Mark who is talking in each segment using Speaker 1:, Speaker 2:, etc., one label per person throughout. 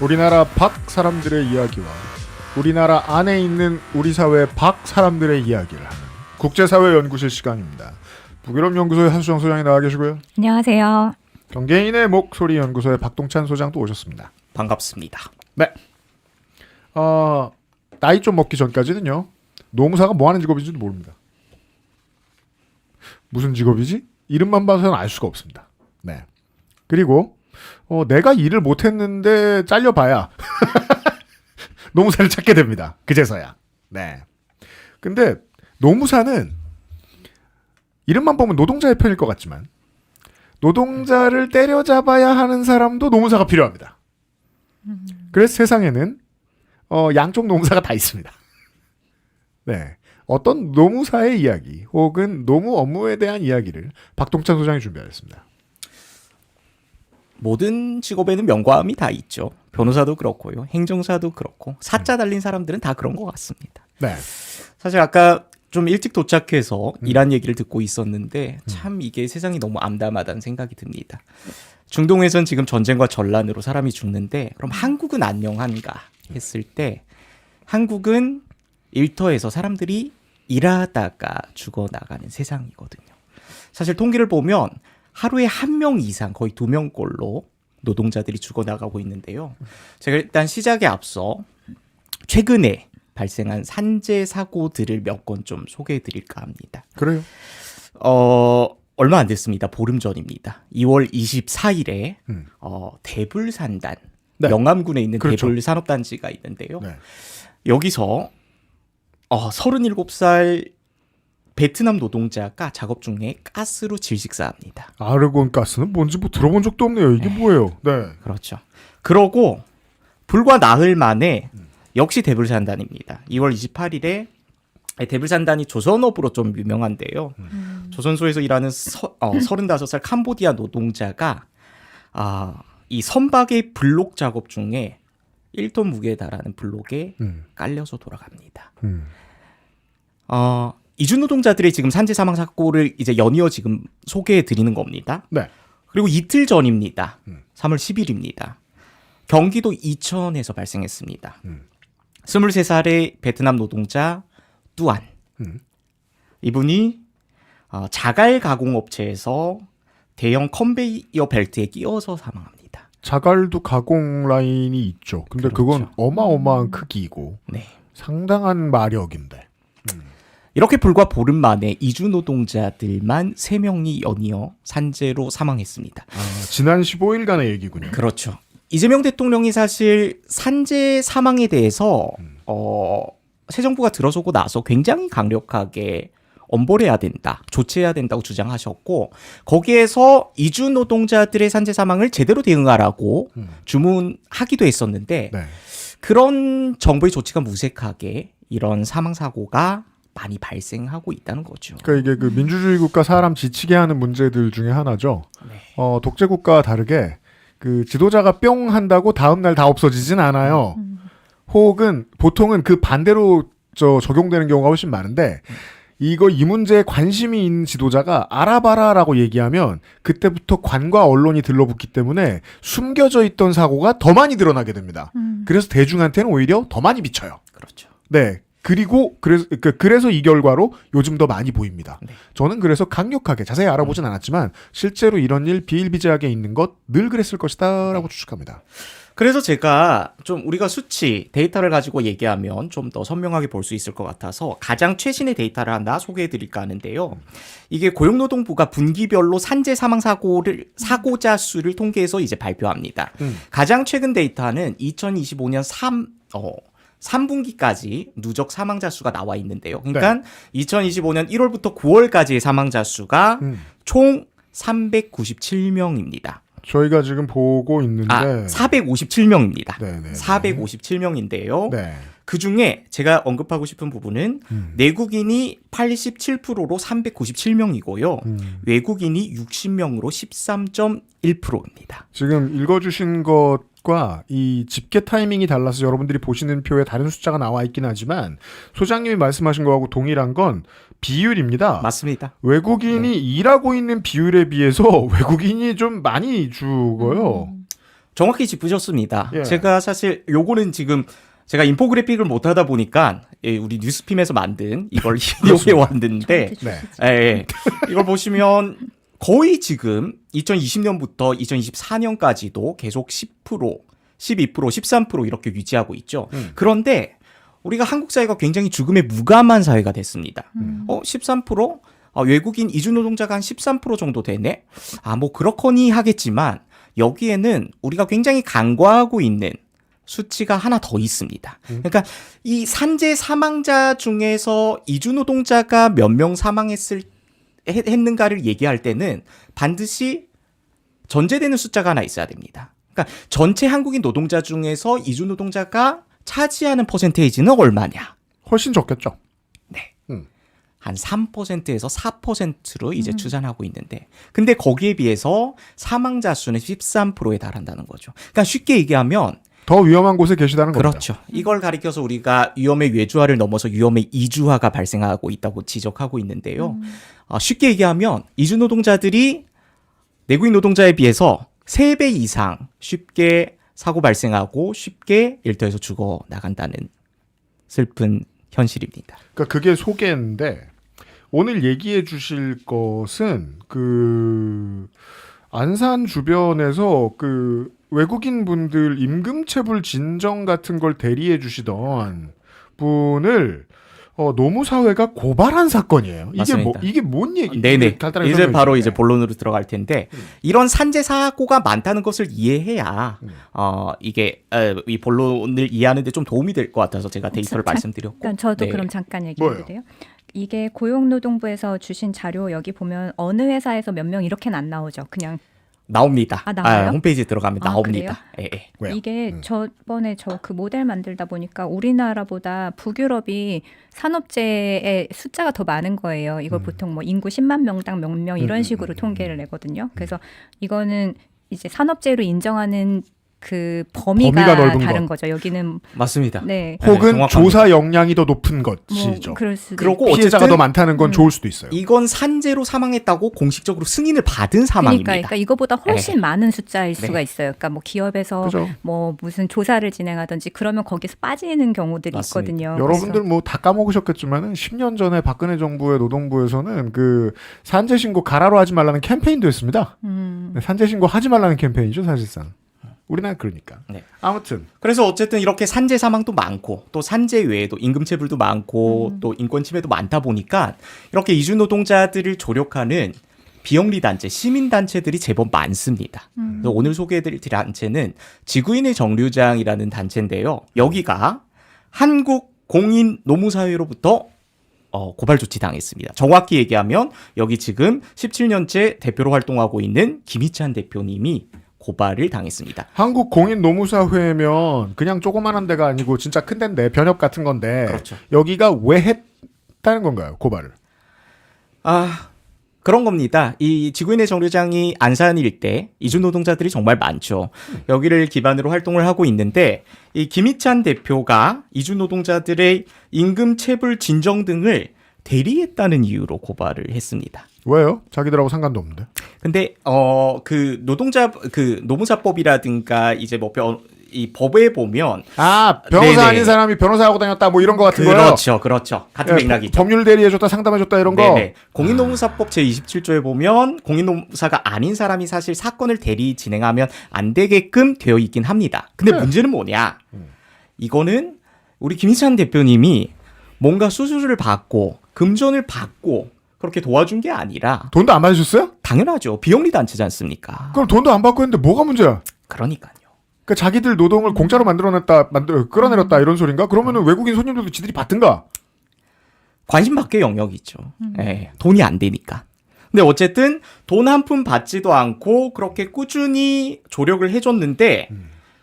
Speaker 1: 우리나라 밖 사람들의 이야기와 우리나라 안에 있는 우리 사회 밖 사람들의 이야기를 하는 국제사회연구실 시간입니다. 북유럽연구소의 한수정 소장이 나와 계시고요.
Speaker 2: 안녕하세요.
Speaker 1: 경계인의 목소리 연구소의 박동찬 소장도 오셨습니다.
Speaker 3: 반갑습니다.
Speaker 1: 네. 나이 좀 먹기 전까지는요. 노무사가 뭐 하는 직업인지도 모릅니다. 무슨 직업이지? 이름만 봐서는 알 수가 없습니다. 네. 그리고 내가 일을 못했는데 잘려봐야 노무사를 찾게 됩니다. 그제서야. 네. 근데 노무사는 이름만 보면 노동자의 편일 것 같지만 노동자를 때려잡아야 하는 사람도 노무사가 필요합니다. 그래서 세상에는 양쪽 노무사가 다 있습니다. 네. 어떤 노무사의 이야기 혹은 노무 업무에 대한 이야기를 박동찬 소장이 준비하였습니다.
Speaker 3: 모든 직업에는 명과함이 다 있죠. 변호사도 그렇고요. 행정사도 그렇고 사자 달린 사람들은 다 그런 것 같습니다.
Speaker 1: 네.
Speaker 3: 사실 아까 좀 일찍 도착해서 이란 얘기를 듣고 있었는데 참 이게 세상이 너무 암담하다는 생각이 듭니다. 중동에선 지금 전쟁과 전란으로 사람이 죽는데 그럼 한국은 안녕한가 했을 때 한국은 일터에서 사람들이 일하다가 죽어나가는 세상이거든요. 사실 통계를 보면 하루에 1명 이상 거의 2명꼴로 노동자들이 죽어나가고 있는데요. 제가 일단 시작에 앞서 최근에 발생한 산재 사고들을 몇 건 좀 소개해 드릴까 합니다.
Speaker 1: 그래요.
Speaker 3: 얼마 안 됐습니다. 보름 전입니다. 2월 24일에 대불산단
Speaker 1: 네.
Speaker 3: 영암군에 있는
Speaker 1: 그렇죠.
Speaker 3: 대불산업단지가 있는데요.
Speaker 1: 네.
Speaker 3: 여기서 37살 베트남 노동자가 작업 중에 가스로 질식사합니다.
Speaker 1: 아르곤 가스는 뭔지 뭐 들어본 적도 없네요. 이게 뭐예요? 네.
Speaker 3: 그렇죠. 그러고 불과 나흘 만에 역시 대불산단입니다. 2월 28일에 대불산단이 조선업으로 좀 유명한데요. 조선소에서 일하는 35살 캄보디아 노동자가 이 선박의 블록 작업 중에 1톤 무게에 달하는 블록에 깔려서 돌아갑니다. 이주 노동자들의 지금 산재 사망 사고를 이제 연이어 지금 소개해 드리는 겁니다.
Speaker 1: 네.
Speaker 3: 그리고 이틀 전입니다. 3월 10일입니다. 경기도 이천에서 발생했습니다. 23살의 베트남 노동자 뚜안. 이분이 자갈 가공 업체에서 대형 컨베이어 벨트에 끼어서 사망합니다.
Speaker 1: 자갈도 가공 라인이 있죠. 근데
Speaker 3: 그렇죠.
Speaker 1: 그건 어마어마한 크기이고
Speaker 3: 네.
Speaker 1: 상당한 마력인데.
Speaker 3: 이렇게 불과 보름 만에 이주 노동자들만 3명이 연이어 산재로 사망했습니다.
Speaker 1: 지난 15일간의 얘기군요.
Speaker 3: 그렇죠. 이재명 대통령이 사실 산재 사망에 대해서 새 정부가 들어서고 나서 굉장히 강력하게 엄벌해야 된다, 조치해야 된다고 주장하셨고 거기에서 이주 노동자들의 산재 사망을 제대로 대응하라고 주문하기도 했었는데
Speaker 1: 네.
Speaker 3: 그런 정부의 조치가 무색하게 이런 사망 사고가 많이 발생하고 있다는 거죠.
Speaker 1: 그러니까 이게 그 민주주의 국가 사람 지치게 하는 문제들 중에 하나죠.
Speaker 3: 네.
Speaker 1: 독재 국가와 다르게 그 지도자가 뿅 한다고 다음 날 다 없어지진 않아요. 혹은 보통은 그 반대로 적용되는 경우가 훨씬 많은데 이 문제에 관심이 있는 지도자가 알아봐라라고 얘기하면 그때부터 관과 언론이 들러붙기 때문에 숨겨져 있던 사고가 더 많이 드러나게 됩니다. 그래서 대중한테는 오히려 더 많이 비쳐요.
Speaker 3: 그렇죠.
Speaker 1: 네. 그리고 그래서 이 결과로 요즘 더 많이 보입니다.
Speaker 3: 네.
Speaker 1: 저는 그래서 강력하게 자세히 알아보진 않았지만 실제로 이런 일 비일비재하게 있는 것 늘 그랬을 것이다라고 추측합니다.
Speaker 3: 그래서 제가 좀 우리가 수치, 데이터를 가지고 얘기하면 좀 더 선명하게 볼 수 있을 것 같아서 가장 최신의 데이터를 하나 소개해 드릴까 하는데요. 이게 고용노동부가 분기별로 산재 사망 사고자 수를 통계해서 이제 발표합니다. 가장 최근 데이터는 2025년 3분기까지 누적 사망자 수가 나와 있는데요. 그러니까 2025년 1월부터 9월까지의 사망자 수가 총 397명입니다.
Speaker 1: 저희가 지금 보고 있는데
Speaker 3: 457명입니다.
Speaker 1: 네네.
Speaker 3: 457명인데요.
Speaker 1: 네.
Speaker 3: 그중에 제가 언급하고 싶은 부분은 내국인이 87%로 397명이고요. 외국인이 60명으로 13.1%입니다.
Speaker 1: 지금 읽어주신 것과 이 집계 타이밍이 달라서 여러분들이 보시는 표에 다른 숫자가 나와 있긴 하지만 소장님이 말씀하신 거하고 동일한 건 비율입니다.
Speaker 3: 맞습니다.
Speaker 1: 외국인이 일하고 있는 비율에 비해서 외국인이 좀 많이 죽어요.
Speaker 3: 정확히 짚으셨습니다.
Speaker 1: 예.
Speaker 3: 제가 사실 요거는 지금 제가 인포그래픽을 못 하다 보니까 우리 뉴스핌에서 만든 이걸 이용해 왔는데
Speaker 1: 네.
Speaker 3: 예. 이걸 보시면 거의 지금 2020년부터 2024년까지도 계속 10%, 12%, 13% 이렇게 유지하고 있죠. 그런데 우리가 한국 사회가 굉장히 죽음에 무감한 사회가 됐습니다. 13%? 외국인 이주 노동자가 한 13% 정도 되네? 뭐 그렇거니 하겠지만 여기에는 우리가 굉장히 간과하고 있는 수치가 하나 더 있습니다. 그러니까 이 산재 사망자 중에서 이주 노동자가 몇 명 했는가를 얘기할 때는 반드시 전제되는 숫자가 하나 있어야 됩니다. 그러니까 전체 한국인 노동자 중에서 이주 노동자가 차지하는 퍼센테이지는 얼마냐?
Speaker 1: 훨씬 적겠죠.
Speaker 3: 한 3%에서 4%로 이제 추산하고 있는데, 근데 거기에 비해서 사망자 수는 13%에 달한다는 거죠. 그러니까 쉽게 얘기하면
Speaker 1: 더 위험한 곳에 계시다는 겁니다.
Speaker 3: 그렇죠. 이걸 가리켜서 우리가 위험의 외주화를 넘어서 위험의 이주화가 발생하고 있다고 지적하고 있는데요. 쉽게 얘기하면 이주 노동자들이 내국인 노동자에 비해서 3배 이상 쉽게 사고 발생하고 쉽게 일터에서 죽어 나간다는 슬픈 현실입니다.
Speaker 1: 그러니까 그게 소개인데 오늘 얘기해 주실 것은 안산 주변에서 외국인 분들 임금체불 진정 같은 걸 대리해 주시던 분을 노무사회가 고발한 사건이에요.
Speaker 3: 맞습니다.
Speaker 1: 이게 뭔 얘기?
Speaker 3: 네네.
Speaker 1: 간단하게
Speaker 3: 이제
Speaker 1: 설명해
Speaker 3: 바로
Speaker 1: 주실래요?
Speaker 3: 이제 본론으로 들어갈 텐데 이런 산재 사고가 많다는 것을 이해해야 이게 이 본론을 이해하는데 좀 도움이 될 것 같아서 제가 데이터를 말씀드렸고.
Speaker 2: 저도
Speaker 3: 네.
Speaker 2: 그럼 잠깐 얘기해도 돼요? 이게 고용노동부에서 주신 자료 여기 보면 어느 회사에서 몇 명 이렇게는 안 나오죠. 그냥
Speaker 3: 나옵니다.
Speaker 2: 나와요?
Speaker 3: 홈페이지에 들어가면
Speaker 2: 아,
Speaker 3: 나옵니다. 예.
Speaker 1: 왜요?
Speaker 2: 이게 저번에 그 모델 만들다 보니까 우리나라보다 북유럽이 산업재해의 숫자가 더 많은 거예요. 이걸 보통 뭐 인구 10만 명당 몇 명 이런 식으로 통계를 내거든요. 그래서 이거는 이제 산업재해로 인정하는 그 범위가
Speaker 1: 넓은
Speaker 2: 다른
Speaker 1: 것.
Speaker 2: 거죠. 여기는
Speaker 3: 맞습니다.
Speaker 2: 네.
Speaker 1: 혹은
Speaker 3: 정확합니다.
Speaker 1: 조사 역량이 더 높은 것이죠.
Speaker 2: 뭐 그럴 수도
Speaker 3: 그러고
Speaker 1: 피해자가
Speaker 3: 어쨌든
Speaker 1: 더 많다는 건 좋을 수도 있어요.
Speaker 3: 이건 산재로 사망했다고 공식적으로 승인을 받은 사망입니다.
Speaker 2: 그러니까 이거보다 훨씬 많은 숫자일
Speaker 3: 네.
Speaker 2: 수가 있어요. 그러니까 뭐 기업에서
Speaker 1: 그죠.
Speaker 2: 뭐 무슨 조사를 진행하든지 그러면 거기서 빠지는 경우들이
Speaker 3: 맞습니다.
Speaker 2: 있거든요.
Speaker 1: 여러분들 뭐 다 까먹으셨겠지만은 10년 전에 박근혜 정부의 노동부에서는 산재 신고 가라로 하지 말라는 캠페인도 했습니다. 산재 신고 하지 말라는 캠페인이죠, 사실상. 우리나라 그러니까.
Speaker 3: 네.
Speaker 1: 아무튼
Speaker 3: 그래서 어쨌든 이렇게 산재 사망도 많고 또 산재 외에도 임금체불도 많고 또 인권 침해도 많다 보니까 이렇게 이주 노동자들을 조력하는 비영리 단체, 시민 단체들이 제법 많습니다. 그래서 오늘 소개해드릴 단체는 지구인의 정류장이라는 단체인데요. 여기가 한국 공인 노무사회로부터 고발 조치 당했습니다. 정확히 얘기하면 여기 지금 17년째 대표로 활동하고 있는 김희찬 대표님이 고발을 당했습니다.
Speaker 1: 한국 공인 노무사회면 그냥 조그만한 데가 아니고 진짜 큰 데인데 변협 같은 건데
Speaker 3: 그렇죠.
Speaker 1: 여기가 왜 했다는 건가요? 고발을.
Speaker 3: 그런 겁니다. 이 지구인의 정류장이 안산 일대 이주 노동자들이 정말 많죠. 여기를 기반으로 활동을 하고 있는데 이 김희찬 대표가 이주 노동자들의 임금 체불 진정 등을 대리했다는 이유로 고발을 했습니다.
Speaker 1: 왜요? 자기들하고 상관도 없는데.
Speaker 3: 근데 노무사법이라든가 이제 이 법에 보면
Speaker 1: 변호사
Speaker 3: 네네.
Speaker 1: 아닌 사람이 변호사하고 다녔다 뭐 이런 거 같은 거요.
Speaker 3: 그렇죠. 같은 맥락이죠.
Speaker 1: 법률 대리해줬다 상담해줬다 이런 거.
Speaker 3: 네네. 공인노무사법 제27조에 보면 공인노무사가 아닌 사람이 사실 사건을 대리 진행하면 안 되게끔 되어 있긴 합니다. 근데
Speaker 1: 네.
Speaker 3: 문제는 뭐냐? 이거는 우리 김희찬 대표님이 뭔가 수수료를 받고 금전을 받고 그렇게 도와준 게 아니라
Speaker 1: 돈도 안 받으셨어요?
Speaker 3: 당연하죠. 비영리 단체지 않습니까?
Speaker 1: 그럼 돈도 안 받고 했는데 뭐가 문제야?
Speaker 3: 그러니까요.
Speaker 1: 그러니까 자기들 노동을 공짜로 끌어내렸다 이런 소린가? 그러면은 외국인 손님들도 지들이 받든가.
Speaker 3: 관심 밖의 영역이죠. 예, 돈이 안 되니까. 근데 어쨌든 돈 한 푼 받지도 않고 그렇게 꾸준히 조력을 해줬는데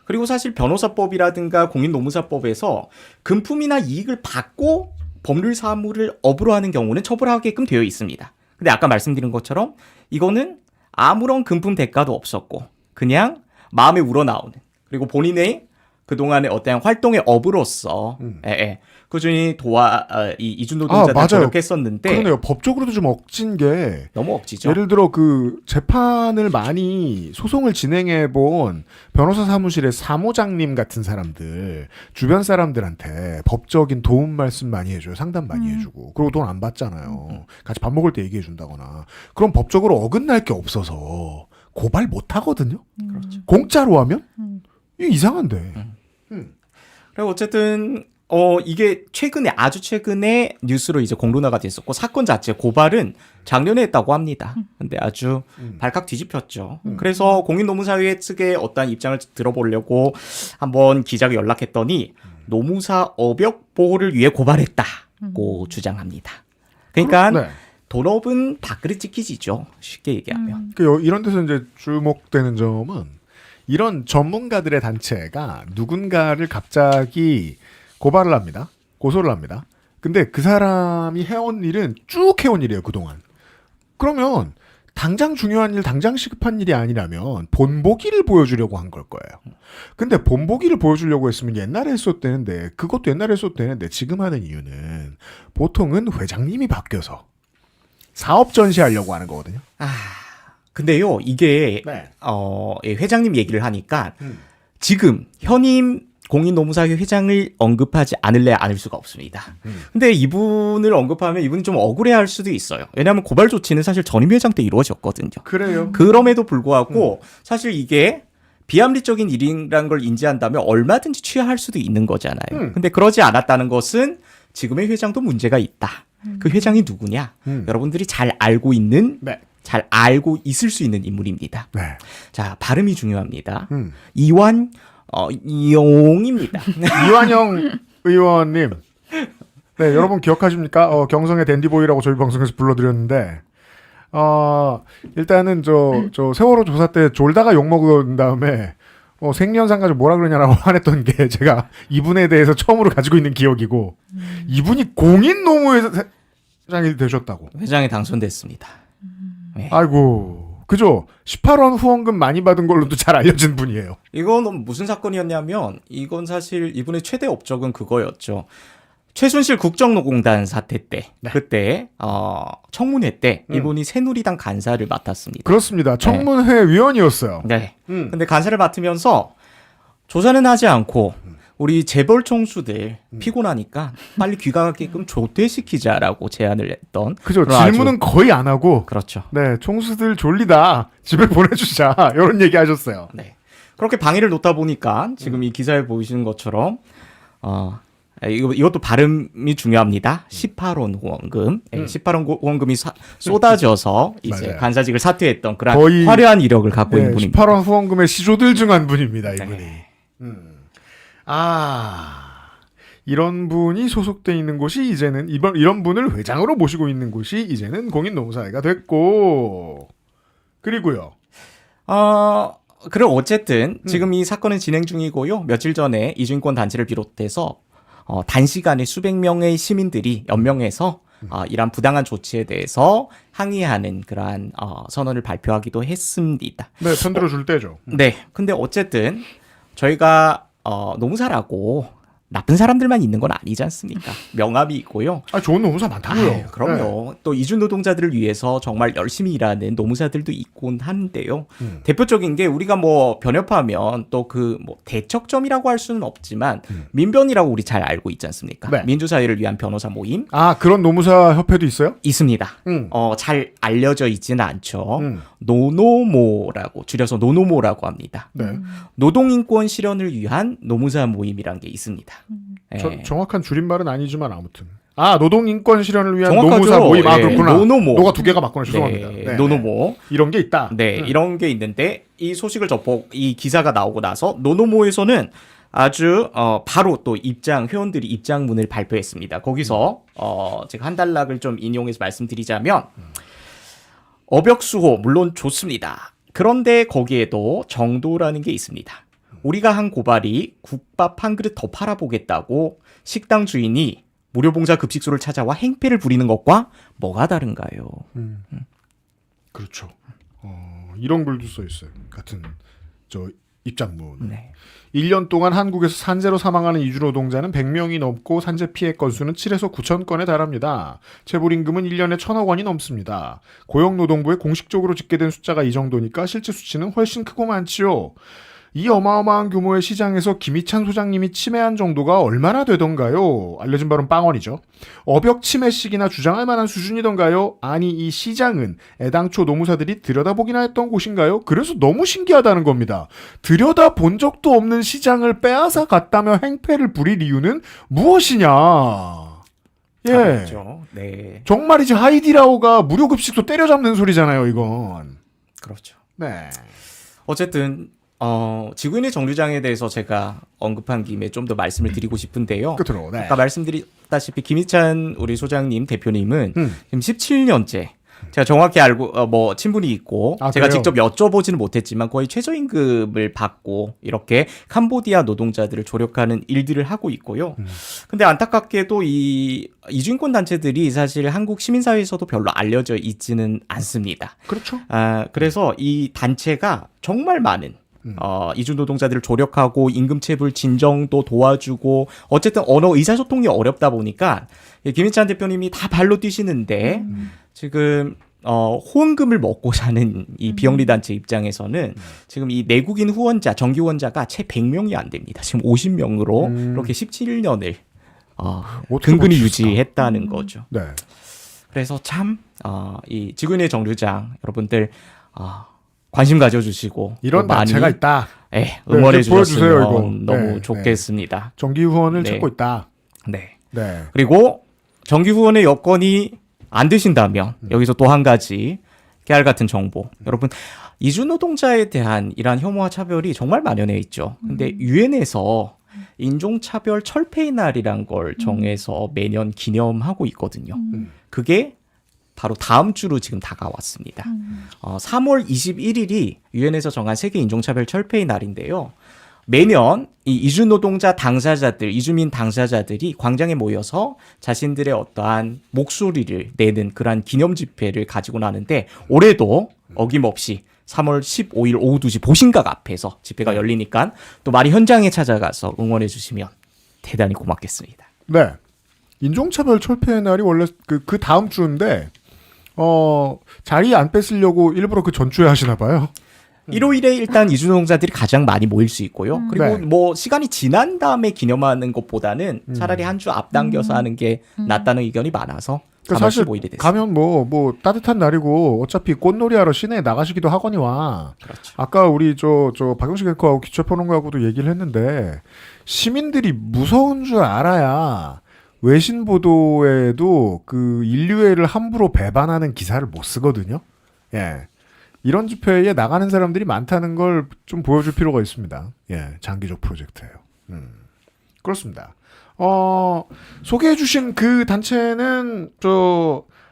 Speaker 3: 그리고 사실 변호사법이라든가 공인노무사법에서 금품이나 이익을 받고 법률 사무를 업으로 하는 경우는 처벌하게끔 되어 있습니다. 근데 아까 말씀드린 것처럼 이거는 아무런 금품 대가도 없었고 그냥 마음에 우러나오는 그리고 본인의 그동안의 어떠한 활동의 업으로서 꾸준히 이 이중노동자들
Speaker 1: 맞아요.
Speaker 3: 조력했었는데
Speaker 1: 그러네요. 법적으로도 좀 억진 게
Speaker 3: 너무 억지죠.
Speaker 1: 예를 들어 그 재판을 많이 소송을 진행해 본 변호사 사무실의 사무장님 같은 사람들 주변 사람들한테 법적인 도움 말씀 많이 해줘요. 상담 많이 해주고 그리고 돈 안 받잖아요. 같이 밥 먹을 때 얘기해 준다거나 그럼 법적으로 어긋날 게 없어서 고발 못 하거든요.
Speaker 3: 그렇죠.
Speaker 1: 공짜로 하면 이게 이상한데.
Speaker 3: 그리고 어쨌든 이게 아주 최근에 뉴스로 이제 공론화가 됐었고 사건 자체 고발은 작년에 했다고 합니다. 근데 아주 발칵 뒤집혔죠. 그래서 공인노무사회 측의 어떠한 입장을 들어보려고 한번 기자가 연락했더니 노무사 업역 보호를 위해 고발했다고 주장합니다. 그러니까
Speaker 1: 네.
Speaker 3: 본업은 밥그릇 지키지죠. 쉽게 얘기하면.
Speaker 1: 이런 데서 이제 주목되는 점은 이런 전문가들의 단체가 누군가를 갑자기 고발을 합니다. 고소를 합니다. 근데 그 사람이 해온 일은 쭉 해온 일이에요, 그동안. 그러면 당장 중요한 일, 당장 시급한 일이 아니라면 본보기를 보여주려고 한 걸 거예요. 근데 본보기를 보여주려고 했으면 옛날에 했어도 되는데 그것도 옛날에 했어도 되는데 지금 하는 이유는 보통은 회장님이 바뀌어서 사업 전시하려고 하는 거거든요.
Speaker 3: 근데요, 이게
Speaker 1: 네.
Speaker 3: 회장님 얘기를 하니까 지금 현임 공인노무사회 회장을 언급하지 않을 수가 없습니다. 근데 이분을 언급하면 이분이 좀 억울해할 수도 있어요. 왜냐하면 고발 조치는 사실 전임 회장 때 이루어졌거든요.
Speaker 1: 그래요.
Speaker 3: 그럼에도 불구하고 사실 이게 비합리적인 일이라는 걸 인지한다면 얼마든지 취하할 수도 있는 거잖아요. 근데 그러지 않았다는 것은 지금의 회장도 문제가 있다. 그 회장이 누구냐? 여러분들이 잘 알고 있는
Speaker 1: 네.
Speaker 3: 잘 알고 있을 수 있는 인물입니다.
Speaker 1: 네.
Speaker 3: 자, 발음이 중요합니다. 이완용입니다.
Speaker 1: 이완영 의원님. 네, 여러분 기억하십니까? 경성의 댄디보이라고 저희 방송에서 불러드렸는데, 일단은 저 세월호 조사 때 졸다가 욕먹은 다음에, 생년상 가지고 뭐라 그러냐라고 화냈던 게 제가 이분에 대해서 처음으로 가지고 있는 기억이고, 이분이 공인노무회장이 되셨다고.
Speaker 3: 회장에 당선됐습니다. 네.
Speaker 1: 아이고, 그죠? 18원 후원금 많이 받은 걸로도 잘 알려진 분이에요.
Speaker 3: 이건 무슨 사건이었냐면 이건 사실 이분의 최대 업적은 그거였죠. 최순실 국정노공단 사태 때 그때 청문회 때 이분이 새누리당 간사를 맡았습니다.
Speaker 1: 그렇습니다. 청문회 위원이었어요.
Speaker 3: 네. 근데 간사를 맡으면서 조사는 하지 않고 우리 재벌 총수들 피곤하니까 빨리 귀가하게끔 조퇴시키자라고 제안을 했던.
Speaker 1: 그죠.
Speaker 3: 그런
Speaker 1: 질문은 거의 안 하고.
Speaker 3: 그렇죠.
Speaker 1: 네, 총수들 졸리다. 집에 보내주자. 이런 얘기 하셨어요.
Speaker 3: 네. 그렇게 방해를 놓다 보니까 지금 이 기사에 보이시는 것처럼 이것도 발음이 중요합니다. 18원 후원금. 18원 후원금이 쏟아져서 이제
Speaker 1: 맞아요.
Speaker 3: 간사직을 사퇴했던 그런
Speaker 1: 거의
Speaker 3: 화려한 이력을 갖고 있는 분입니다.
Speaker 1: 18원 후원금의 시조들 중 한 분입니다. 이분이.
Speaker 3: 네.
Speaker 1: 이런 분이 소속돼 있는 곳이 이제는 이런 분을 회장으로 모시고 있는 곳이 이제는 공인노무사회가 됐고 그리고요.
Speaker 3: 그리고 어쨌든 지금 이 사건은 진행 중이고요. 며칠 전에 이주인권 단체를 비롯해서 단시간에 수백 명의 시민들이 연명해서 이러한 부당한 조치에 대해서 항의하는 그러한 선언을 발표하기도 했습니다.
Speaker 1: 네, 편들어 줄 때죠.
Speaker 3: 네. 근데 어쨌든 저희가 노무사라고 나쁜 사람들만 있는 건 아니지 않습니까? 명함이 있고요.
Speaker 1: 좋은 노무사 많다고요.
Speaker 3: 아유, 그럼요. 또 이주 노동자들을 위해서 정말 열심히 일하는 노무사들도 있곤 한데요. 대표적인 게 우리가 뭐 변협하면 또 그 뭐 대척점이라고 할 수는 없지만 민변이라고 우리 잘 알고 있지 않습니까?
Speaker 1: 네.
Speaker 3: 민주사회를 위한 변호사 모임
Speaker 1: 그런 노무사 협회도 있어요?
Speaker 3: 있습니다. 잘 알려져 있지는 않죠. 노노모라고 줄여서 노노모라고 합니다.
Speaker 1: 네.
Speaker 3: 노동인권 실현을 위한 노무사 모임이란 게 있습니다. 예.
Speaker 1: 정확한 줄임말은 아니지만 아무튼. 노동인권 실현을 위한
Speaker 3: 정확하죠.
Speaker 1: 노무사 모임.
Speaker 3: 예,
Speaker 1: 그렇구나.
Speaker 3: 노노모.
Speaker 1: 노가 두 개가 맞구나. 죄송합니다.
Speaker 3: 네,
Speaker 1: 네.
Speaker 3: 노노모.
Speaker 1: 이런 게 있다.
Speaker 3: 네, 이런 게 있는데 이 소식을 접고 이 기사가 나오고 나서 노노모에서는 아주 바로 또 회원들이 입장문을 발표했습니다. 거기서 제가 한 단락을 좀 인용해서 말씀드리자면 업역수호 물론 좋습니다. 그런데 거기에도 정도라는 게 있습니다. 우리가 한 고발이 국밥 한 그릇 더 팔아보겠다고 식당 주인이 무료 봉사 급식소를 찾아와 행패를 부리는 것과 뭐가 다른가요?
Speaker 1: 그렇죠. 이런 글도 써 있어요. 같은 입장문.
Speaker 3: 네.
Speaker 1: 1년 동안 한국에서 산재로 사망하는 이주 노동자는 100명이 넘고 산재 피해 건수는 7에서 9천 건에 달합니다. 체불 임금은 1년에 1,000억 원이 넘습니다. 고용노동부에 공식적으로 집계된 숫자가 이 정도니까 실제 수치는 훨씬 크고 많지요. 이 어마어마한 규모의 시장에서 김희찬 소장님이 침해한 정도가 얼마나 되던가요? 알려진 바로는 빵원이죠. 업역 침해식이나 주장할 만한 수준이던가요? 아니 이 시장은 애당초 노무사들이 들여다보기나 했던 곳인가요? 그래서 너무 신기하다는 겁니다. 들여다본 적도 없는 시장을 빼앗아 갔다며 행패를 부릴 이유는 무엇이냐? 예,
Speaker 3: 그렇죠. 네.
Speaker 1: 정말이지 하이디라오가 무료급식도 때려잡는 소리잖아요 이건.
Speaker 3: 그렇죠.
Speaker 1: 네.
Speaker 3: 어쨌든 지구인의 정류장에 대해서 제가 언급한 김에 좀 더 말씀을 드리고 싶은데요.
Speaker 1: 끝으로. 네.
Speaker 3: 아까 말씀드렸다시피 김희찬 우리 소장님 대표님은 지금 17년째 제가 정확히 알고 친분이 있고 제가
Speaker 1: 그래요?
Speaker 3: 직접 여쭤보지는 못했지만 거의 최저임금을 받고 이렇게 캄보디아 노동자들을 조력하는 일들을 하고 있고요. 근데 안타깝게도 이 이주인권 단체들이 사실 한국 시민사회에서도 별로 알려져 있지는 않습니다.
Speaker 1: 그렇죠.
Speaker 3: 그래서 이 단체가 정말 많은 이주 노동자들을 조력하고 임금체불 진정도 도와주고 어쨌든 언어 의사소통이 어렵다 보니까 김희찬 대표님이 다 발로 뛰시는데 지금 후원금을 먹고 사는 이 비영리 단체 입장에서는 지금 이 내국인 후원자 정기 후원자가 채 100명이 안 됩니다. 지금 50명으로 이렇게 17년을 근근히 유지했다는 거죠.
Speaker 1: 네.
Speaker 3: 그래서 참 이 지구인의 정류장 여러분들 관심 가져주시고
Speaker 1: 이런
Speaker 3: 또 많이
Speaker 1: 단체가 있다.
Speaker 3: 응원해
Speaker 1: 네, 보여주세요,
Speaker 3: 주셨으면
Speaker 1: 이거.
Speaker 3: 너무
Speaker 1: 네,
Speaker 3: 좋겠습니다.
Speaker 1: 정기 후원을
Speaker 3: 네.
Speaker 1: 찾고 있다.
Speaker 3: 네.
Speaker 1: 네.
Speaker 3: 그리고 정기 후원의 여건이 안 되신다면 여기서 또 한 가지 깨알 같은 정보. 여러분 이주 노동자에 대한 이러한 혐오와 차별이 정말 만연해 있죠. 근데 유엔에서 인종차별 철폐의 날이란 걸 정해서 매년 기념하고 있거든요. 그게 바로 다음 주로 지금 다가왔습니다. 3월 21일이 유엔에서 정한 세계 인종차별 철폐의 날인데요. 매년 이 이주 노동자 당사자들, 이주민 당사자들이 광장에 모여서 자신들의 어떠한 목소리를 내는 그러한 기념 집회를 가지고 나는데 올해도 어김없이 3월 15일 오후 2시 보신각 앞에서 집회가 열리니까 또 많이 현장에 찾아가서 응원해 주시면 대단히 고맙겠습니다.
Speaker 1: 네. 인종차별 철폐의 날이 원래 그 다음 주인데 자리 안 뺏으려고 일부러 그 전주에 하시나 봐요.
Speaker 3: 일요일에 일단 이주 노동자들이 가장 많이 모일 수 있고요. 그리고
Speaker 1: 네.
Speaker 3: 뭐 시간이 지난 다음에 기념하는 것보다는 차라리 한 주 앞당겨서 하는 게 낫다는 의견이 많아서 3월
Speaker 1: 사실
Speaker 3: 15일이 됐습니다.
Speaker 1: 가면 뭐 따뜻한 날이고 어차피 꽃놀이 하러 시내에 나가시기도 하거니와.
Speaker 3: 그렇죠.
Speaker 1: 아까 우리 저 박용식 앵커하고 기초평론가하고도 얘기를 했는데 시민들이 무서운 줄 알아야 외신 보도에도 그 인류애를 함부로 배반하는 기사를 못 쓰거든요. 예. 이런 집회에 나가는 사람들이 많다는 걸 좀 보여줄 필요가 있습니다. 예. 장기적 프로젝트예요. 그렇습니다. 소개해주신 그 단체는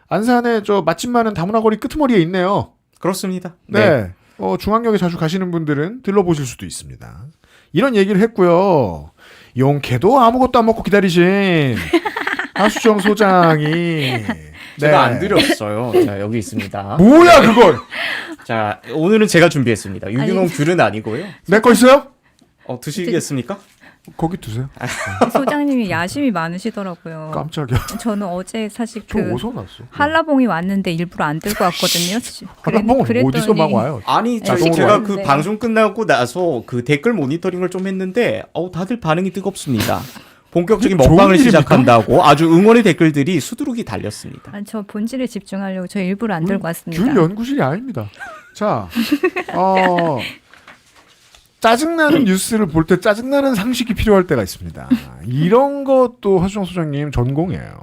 Speaker 1: 안산의 맛집 많은 다문화거리 끄트머리에 있네요.
Speaker 3: 그렇습니다.
Speaker 1: 네. 중앙역에 자주 가시는 분들은 들러보실 수도 있습니다. 이런 얘기를 했고요. 용케도 아무것도 안 먹고 기다리신 하수정 소장이
Speaker 3: 제가 안 드렸어요. 자, 여기 있습니다.
Speaker 1: 뭐야 그걸?
Speaker 3: 자, 오늘은 제가 준비했습니다. 유기농 귤은 아니고요.
Speaker 1: 내 거 있어요?
Speaker 3: 드시겠습니까?
Speaker 1: 거기 두세요.
Speaker 2: 소장님이 야심이 많으시더라고요.
Speaker 1: 깜짝이야.
Speaker 2: 저는 어제 사실
Speaker 1: 저 어디서 났어?
Speaker 2: 한라봉이 왔는데 일부러 안 들고 왔거든요.
Speaker 1: 한라봉은 어디서 막 와요?
Speaker 3: 아니,
Speaker 1: 자동으로
Speaker 3: 제가
Speaker 2: 와요?
Speaker 3: 그
Speaker 2: 네.
Speaker 3: 방송 끝나고 나서 그 댓글 모니터링을 좀 했는데 다들 반응이 뜨겁습니다. 본격적인
Speaker 1: 좋은
Speaker 3: 먹방을
Speaker 1: 일입니까?
Speaker 3: 시작한다고 아주 응원의 댓글들이 수두룩이 달렸습니다.
Speaker 2: 저 본질에 집중하려고 저 일부러 안 들고 왔습니다.
Speaker 1: 귤 연구실이 아닙니다. 자, 짜증나는 뉴스를 볼 때 짜증나는 상식이 필요할 때가 있습니다. 이런 것도 하수정 소장님 전공이에요.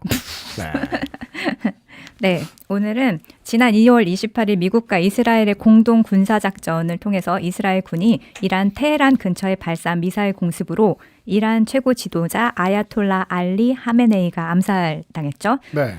Speaker 1: 네.
Speaker 2: 네, 오늘은 지난 2월 28일 미국과 이스라엘의 공동 군사작전을 통해서 이스라엘 군이 이란 테헤란 근처에 발사한 미사일 공습으로 이란 최고 지도자 아야톨라 알리 하메네이가 암살당했죠.
Speaker 1: 네.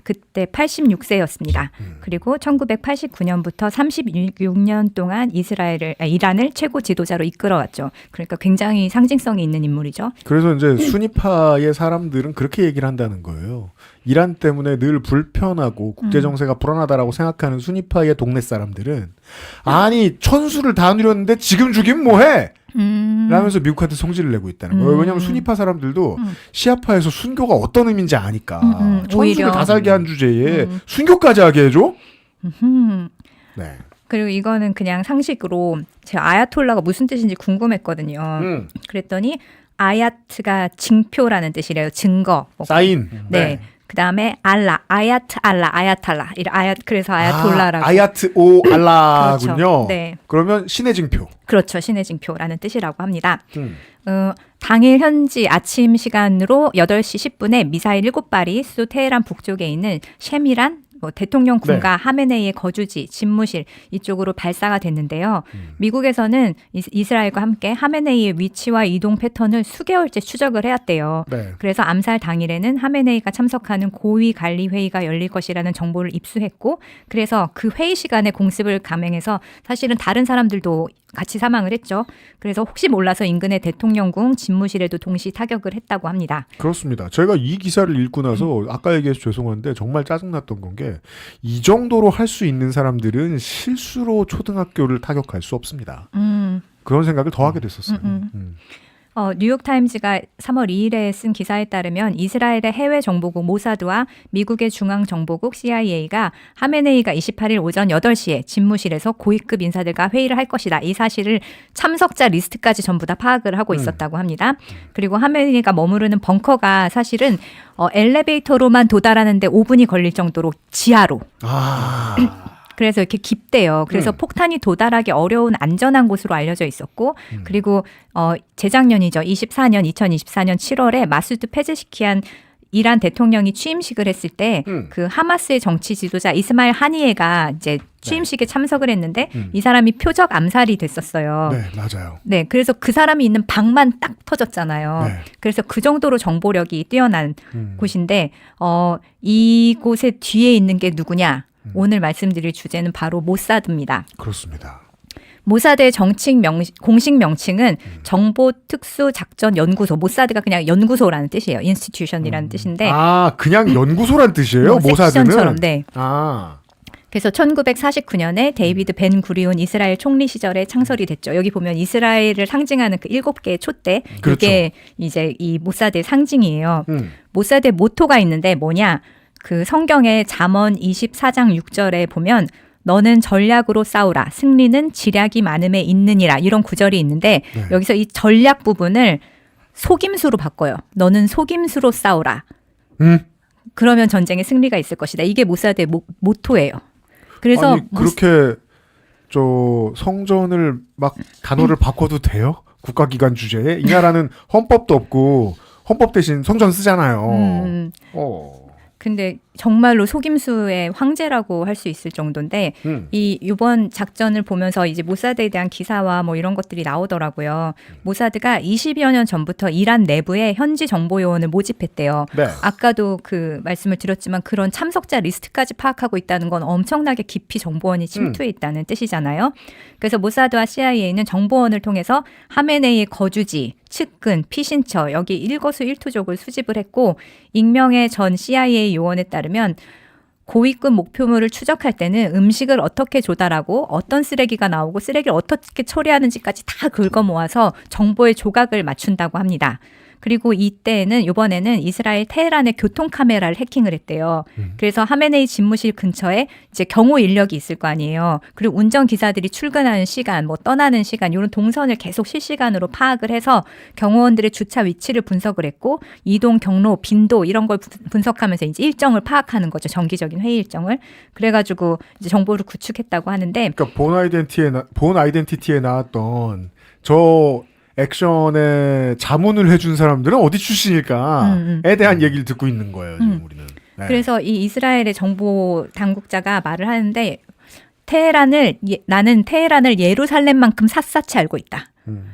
Speaker 2: 그때 86세였습니다. 그리고 1989년부터 36년 동안 이란을 최고 지도자로 이끌어왔죠. 그러니까 굉장히 상징성이 있는 인물이죠.
Speaker 1: 그래서 이제 순위파의 사람들은 그렇게 얘기를 한다는 거예요. 이란 때문에 늘 불편하고 국제 정세가 불안하다라고 생각하는 순위파의 동네 사람들은 아니 천수를 다 누렸는데 지금 죽이면 뭐해? 라면서 미국한테 성질을 내고 있다는 거예요. 왜냐하면 순위파 사람들도 시아파에서 순교가 어떤 의미인지 아니까. 천수를
Speaker 2: 오히려.
Speaker 1: 다 살게 한 주제에 순교까지 하게 해줘? 네.
Speaker 2: 그리고 이거는 그냥 상식으로 제가 아야톨라가 무슨 뜻인지 궁금했거든요. 그랬더니 아야트가 증표라는 뜻이래요. 증거.
Speaker 1: 사인.
Speaker 2: 네. 그다음에 알라, 아야탈라. 그래서 아야톨라라고.
Speaker 1: 아야트 오 알라군요.
Speaker 2: 그렇죠. 네.
Speaker 1: 그러면 신의 증표.
Speaker 2: 그렇죠. 신의 징표라는 뜻이라고 합니다. 당일 현지 아침 시간으로 8시 10분에 미사일 7발이 수도 테헤란 북쪽에 있는 셰미란 대통령 군과 하메네이의 거주지, 집무실 이쪽으로 발사가 됐는데요. 미국에서는 이스라엘과 함께 하메네이의 위치와 이동 패턴을 수개월째 추적을 해왔대요.
Speaker 1: 네.
Speaker 2: 그래서 암살 당일에는 하메네이가 참석하는 고위 관리 회의가 열릴 것이라는 정보를 입수했고, 그래서 그 회의 시간에 공습을 감행해서 사실은 다른 사람들도 같이 사망을 했죠. 그래서 혹시 몰라서 인근의 대통령궁 집무실에도 동시 타격을 했다고 합니다.
Speaker 1: 그렇습니다. 제가 이 기사를 읽고 나서 아까 얘기해서 죄송한데 정말 짜증났던 건 게 이 정도로 할 수 있는 사람들은 실수로 초등학교를 타격할 수 없습니다. 그런 생각을 더 하게 됐었어요.
Speaker 2: 뉴욕타임즈가 3월 2일에 쓴 기사에 따르면 이스라엘의 해외 정보국 모사드와 미국의 중앙정보국 CIA가 하메네이가 28일 오전 8시에 집무실에서 고위급 인사들과 회의를 할 것이다. 이 사실을 참석자 리스트까지 전부 다 파악을 하고 있었다고 합니다. 그리고 하메네이가 머무르는 벙커가 사실은 엘리베이터로만 도달하는데 5분이 걸릴 정도로 지하로. 그래서 이렇게 깊대요. 그래서 폭탄이 도달하기 어려운 안전한 곳으로 알려져 있었고, 그리고 재작년이죠. 2024년 7월에 마수드 페제시키안 이란 대통령이 취임식을 했을 때 그 하마스의 정치 지도자 이스마일 하니에가 이제 취임식에 참석을 했는데 이 사람이 표적 암살이 됐었어요.
Speaker 1: 네, 맞아요.
Speaker 2: 네, 그래서 그 사람이 있는 방만 딱 터졌잖아요.
Speaker 1: 네.
Speaker 2: 그래서 그 정도로 정보력이 뛰어난 곳인데 이곳의 뒤에 있는 게 누구냐? 오늘 말씀드릴 주제는 바로 모사드입니다.
Speaker 1: 그렇습니다.
Speaker 2: 모사드의 공식 명칭은 정보특수작전연구소. 모사드가 그냥 연구소라는 뜻이에요. 인스티튜션이라는 뜻인데.
Speaker 1: 그냥 연구소란 뜻이에요? 모사드는?
Speaker 2: 섹션처럼, 네.
Speaker 1: 아.
Speaker 2: 그래서 1949년에 데이비드 벤 구리온 이스라엘 총리 시절에 창설이 됐죠. 여기 보면 이스라엘을 상징하는 그 7개의 촛대.
Speaker 1: 그렇죠.
Speaker 2: 이게 이제 이 모사드의 상징이에요. 모사드의 모토가 있는데 뭐냐? 그 성경의 잠언 24장 6절에 보면 너는 전략으로 싸우라. 승리는 지략이 많음에 있느니라. 이런 구절이 있는데 여기서 이 전략 부분을 속임수로 바꿔요. 너는 속임수로 싸우라. 그러면 전쟁에 승리가 있을 것이다. 이게 모사드의 모토예요. 그래서
Speaker 1: 아니, 그렇게 성전을 막 단어를 바꿔도 돼요? 국가기관 주제에? 이 나라는 헌법도 없고 헌법 대신 성전 쓰잖아요.
Speaker 2: 근데 정말로 속임수의 황제라고 할 수 있을 정도인데 이번 작전을 보면서 이제 모사드에 대한 기사와 뭐 이런 것들이 나오더라고요. 모사드가 20여 년 전부터 이란 내부에 현지 정보 요원을 모집했대요.
Speaker 1: 네.
Speaker 2: 아까도 그 말씀을 드렸지만 그런 참석자 리스트까지 파악하고 있다는 건 엄청나게 깊이 정보원이 침투해 있다는 뜻이잖아요. 그래서 모사드와 CIA는 정보원을 통해서 하메네이의 거주지, 측근, 피신처 여기 일거수일투족을 수집을 했고 익명의 전 CIA 요원에 따르면 고위급 목표물을 추적할 때는 음식을 어떻게 조달하고 어떤 쓰레기가 나오고 쓰레기를 어떻게 처리하는지까지 다 긁어 모아서 정보의 조각을 맞춘다고 합니다. 그리고 이번에는 이스라엘 테헤란의 교통 카메라를 해킹을 했대요. 그래서 하메네이 집무실 근처에 이제 경호 인력이 있을 거 아니에요. 그리고 운전 기사들이 출근하는 시간, 뭐 떠나는 시간 이런 동선을 계속 실시간으로 파악을 해서 경호원들의 주차 위치를 분석을 했고 이동 경로, 빈도 이런 걸 분석하면서 이제 일정을 파악하는 거죠. 정기적인 회의 일정을. 그래가지고 이제 정보를 구축했다고 하는데.
Speaker 1: 그러니까 본 아이덴티티에 나왔던 저 액션에 자문을 해준 사람들은 어디 출신일까에 대한 얘기를 듣고 있는 거예요. 지금 우리는. 네.
Speaker 2: 그래서 이 이스라엘의 정보 당국자가 말을 하는데 나는 테헤란을 예루살렘만큼 샅샅이 알고 있다.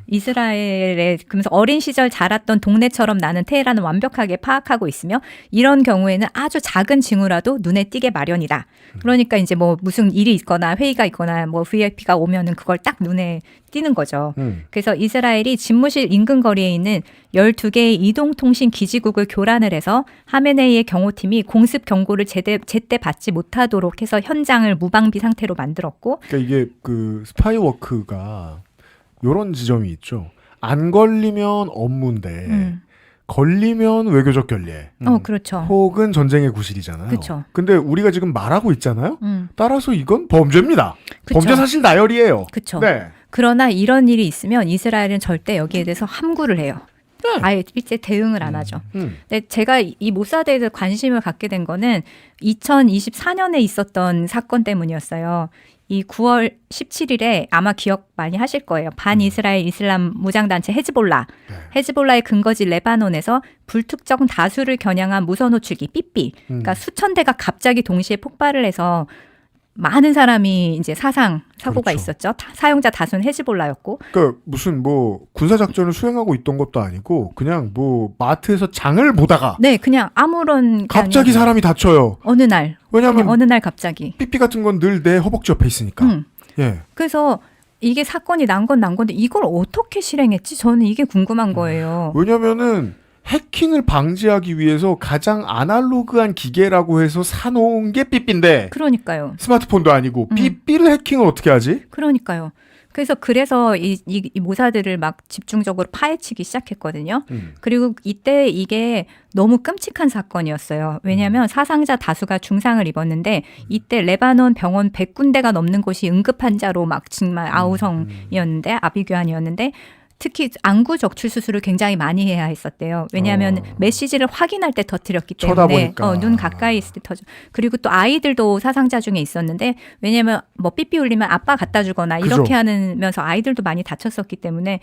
Speaker 2: 이스라엘에 그러면서 어린 시절 자랐던 동네처럼 나는 테헤란을 완벽하게 파악하고 있으며 이런 경우에는 아주 작은 징후라도 눈에 띄게 마련이다. 그러니까 이제 뭐 무슨 일이 있거나 회의가 있거나 뭐 VIP가 오면은 그걸 딱 눈에 띄는 거죠. 그래서 이스라엘이 집무실 인근 거리에 있는 12개의 이동통신 기지국을 교란을 해서 하메네이의 경호팀이 공습 경고를 제때 받지 못하도록 해서 현장을 무방비 상태로 만들었고
Speaker 1: 그러니까 이게 그 스파이워크가 요런 지점이 있죠. 안 걸리면 업무인데 걸리면 외교적 결례.
Speaker 2: 그렇죠.
Speaker 1: 혹은 전쟁의 구실이잖아요.
Speaker 2: 그쵸.
Speaker 1: 근데 우리가 지금 말하고 있잖아요.
Speaker 2: 음.
Speaker 1: 따라서 이건 범죄입니다.
Speaker 2: 그쵸.
Speaker 1: 범죄 사실 나열이에요.
Speaker 2: 그렇죠.
Speaker 1: 네.
Speaker 2: 그러나 이런 일이 있으면 이스라엘은 절대 여기에 대해서 함구를 해요. 아예 일제 대응을 안 하죠. 근데 제가 이 모사드에 대해서 관심을 갖게 된 거는 2024년에 있었던 사건 때문이었어요. 이 9월 17일에 아마 기억 많이 하실 거예요. 반이스라엘 이슬람 무장단체 헤즈볼라. 헤즈볼라의 근거지 레바논에서 불특정 다수를 겨냥한 무선 호출기 삐삐. 그러니까 수천 대가 갑자기 동시에 폭발을 해서 많은 사람이 이제 사고가
Speaker 1: 그렇죠.
Speaker 2: 있었죠. 사용자 다수는 헤즈볼라였고.
Speaker 1: 그러니까 무슨 뭐 군사 작전을 수행하고 있던 것도 아니고 그냥 뭐 마트에서 장을 보다가
Speaker 2: 네, 그냥 아무런 게
Speaker 1: 갑자기
Speaker 2: 아니라
Speaker 1: 사람이 다쳐요.
Speaker 2: 어느 날
Speaker 1: 왜냐하면
Speaker 2: 그냥 어느 날 갑자기.
Speaker 1: 삐삐 같은 건 늘 내 허벅지 옆에 있으니까. 예.
Speaker 2: 그래서 이게 사건이 난 건데 이걸 어떻게 실행했지? 저는 이게 궁금한 거예요.
Speaker 1: 왜냐면은 해킹을 방지하기 위해서 가장 아날로그한 기계라고 해서 사놓은 게 삐삐인데
Speaker 2: 그러니까요.
Speaker 1: 스마트폰도 아니고 삐삐를 해킹을 어떻게 하지?
Speaker 2: 그러니까요. 그래서 이 모사들을 막 집중적으로 파헤치기 시작했거든요. 그리고 이때 이게 너무 끔찍한 사건이었어요. 왜냐하면 사상자 다수가 중상을 입었는데 이때 레바논 병원 100군데가 넘는 곳이 응급환자로 막 정말 아우성이었는데 아비규환이었는데 특히 안구 적출 수술을 굉장히 많이 해야 했었대요. 왜냐하면 메시지를 확인할 때 터뜨렸기 때문에
Speaker 1: 쳐다보니까.
Speaker 2: 눈 가까이 있을 때 터져. 그리고 또 아이들도 사상자 중에 있었는데 왜냐하면 뭐 삐삐 울리면 아빠 갖다 주거나
Speaker 1: 그죠.
Speaker 2: 이렇게 하면서 아이들도 많이 다쳤었기 때문에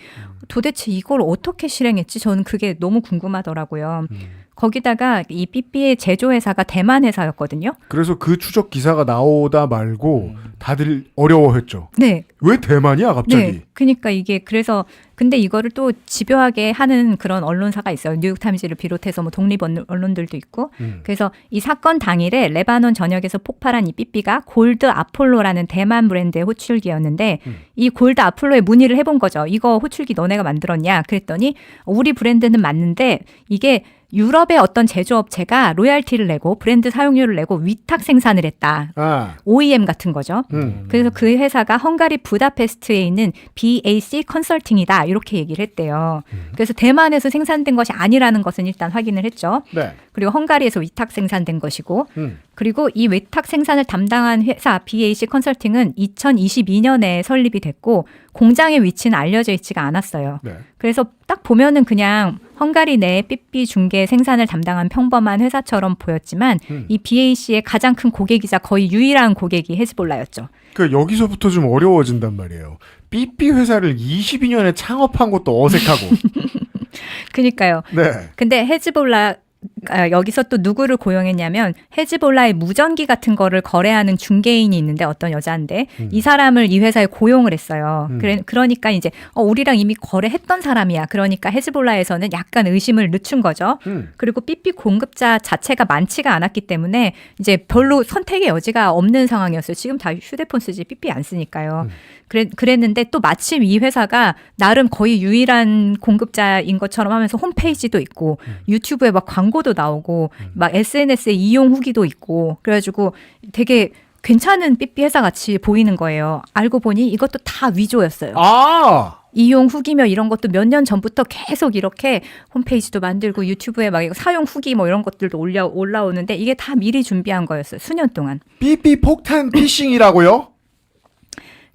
Speaker 2: 도대체 이걸 어떻게 실행했지? 저는 그게 너무 궁금하더라고요. 거기다가 이 삐삐의 제조회사가 대만 회사였거든요.
Speaker 1: 그래서 그 추적 기사가 나오다 말고 다들 어려워했죠.
Speaker 2: 네.
Speaker 1: 왜 대만이야 갑자기?
Speaker 2: 네. 그러니까 이게 그래서 근데 이거를 또 집요하게 하는 그런 언론사가 있어요. 뉴욕타임즈를 비롯해서 뭐 독립 언론들도 있고. 그래서 이 사건 당일에 레바논 전역에서 폭발한 이 삐삐가 골드 아폴로라는 대만 브랜드의 호출기였는데 이 골드 아폴로에 문의를 해본 거죠. 이거 호출기 너네가 만들었냐? 그랬더니 우리 브랜드는 맞는데 이게 유럽의 어떤 제조업체가 로얄티를 내고 브랜드 사용료를 내고 위탁 생산을 했다.
Speaker 1: 아,
Speaker 2: OEM 같은 거죠. 그래서 그 회사가 헝가리 부다페스트에 있는 BAC 컨설팅이다. 이렇게 얘기를 했대요. 그래서 대만에서 생산된 것이 아니라는 것은 일단 확인을 했죠.
Speaker 1: 네.
Speaker 2: 그리고 헝가리에서 위탁 생산된 것이고 그리고 이 위탁 생산을 담당한 회사 BAC 컨설팅은 2022년에 설립이 됐고 공장의 위치는 알려져 있지가 않았어요.
Speaker 1: 네.
Speaker 2: 그래서 딱 보면은 그냥 헝가리 내 삐삐 중개 생산을 담당한 평범한 회사처럼 보였지만 이 BAC의 가장 큰 고객이자 거의 유일한 고객이 헤즈볼라였죠.
Speaker 1: 그 여기서부터 좀 어려워진단 말이에요. 삐삐 회사를 22년에 창업한 것도 어색하고.
Speaker 2: 그러니까요.
Speaker 1: 네.
Speaker 2: 근데 헤즈볼라 여기서 또 누구를 고용했냐면 헤즈볼라의 무전기 같은 거를 거래하는 중개인이 있는데 어떤 여자인데 이 사람을 이 회사에 고용을 했어요. 그러니까 이제 우리랑 이미 거래했던 사람이야. 그러니까 헤즈볼라에서는 약간 의심을 늦춘 거죠. 그리고 삐삐 공급자 자체가 많지가 않았기 때문에 이제 별로 선택의 여지가 없는 상황이었어요. 지금 다 휴대폰 쓰지 삐삐 안 쓰니까요. 그랬는데 또 마침 이 회사가 나름 거의 유일한 공급자인 것처럼 하면서 홈페이지도 있고 유튜브에 막 광고도 나오고 막 SNS에 이용 후기도 있고 그래가지고 되게 괜찮은 삐삐 회사 같이 보이는 거예요. 알고 보니 이것도 다 위조였어요.
Speaker 1: 아,
Speaker 2: 이용 후기며 이런 것도 몇 년 전부터 계속 이렇게 홈페이지도 만들고 유튜브에 막 이거 사용 후기 뭐 이런 것들도 올라오는데 이게 다 미리 준비한 거였어요. 수년 동안.
Speaker 1: 삐삐 폭탄 피싱이라고요?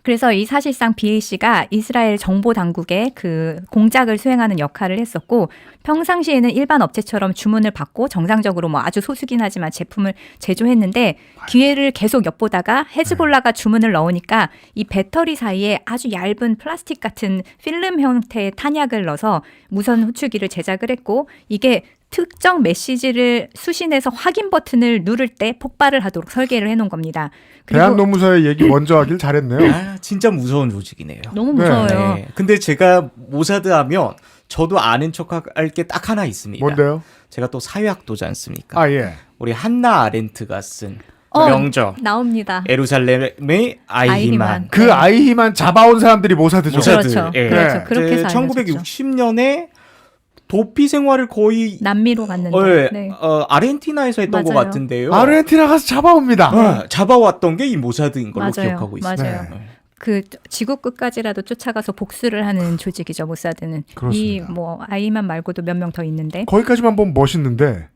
Speaker 2: 그래서 이 사실상 BAC가 이스라엘 정보 당국의 그 공작을 수행하는 역할을 했었고 평상시에는 일반 업체처럼 주문을 받고 정상적으로 뭐 아주 소수긴 하지만 제품을 제조했는데 기회를 계속 엿보다가 헤즈볼라가 주문을 넣으니까 이 배터리 사이에 아주 얇은 플라스틱 같은 필름 형태의 탄약을 넣어서 무선 호출기를 제작을 했고 이게 특정 메시지를 수신해서 확인 버튼을 누를 때 폭발을 하도록 설계를 해놓은 겁니다.
Speaker 1: 대한노무사의 얘기 먼저 하길 잘했네요.
Speaker 3: 아, 진짜 무서운 조직이네요.
Speaker 2: 너무
Speaker 1: 네.
Speaker 2: 무서워요.
Speaker 3: 네. 근데 제가 모사드 하면 저도 아는 척할 게 딱 하나 있습니다.
Speaker 1: 뭔데요?
Speaker 3: 제가 또 사회학도지 않습니까?
Speaker 1: 아 예.
Speaker 3: 우리 한나 아렌트가 쓴
Speaker 2: 어,
Speaker 3: 명저
Speaker 2: 나옵니다.
Speaker 3: 에루살렘의 아이히만.
Speaker 1: 그
Speaker 2: 네.
Speaker 1: 아이히만 잡아온 사람들이 모사드죠.
Speaker 3: 모사드.
Speaker 2: 그렇죠.
Speaker 3: 예.
Speaker 2: 그렇죠. 그렇게 해서
Speaker 3: 1960년에 도피 생활을 거의
Speaker 2: 남미로 갔는데. 네.
Speaker 3: 아르헨티나에서 했던 것
Speaker 2: 맞아요.
Speaker 3: 같은데요.
Speaker 1: 아르헨티나 가서 잡아옵니다.
Speaker 3: 잡아왔던 게 이 모사드인 걸로
Speaker 2: 맞아요.
Speaker 3: 기억하고 있습니다.
Speaker 2: 맞아요.
Speaker 1: 네.
Speaker 2: 그 지구 끝까지라도 쫓아가서 복수를 하는 조직이죠, 모사드는. 이
Speaker 1: 그렇습니다.
Speaker 2: 뭐 아이만 말고도 몇 명 더 있는데
Speaker 1: 거기까지만 보면 멋있는데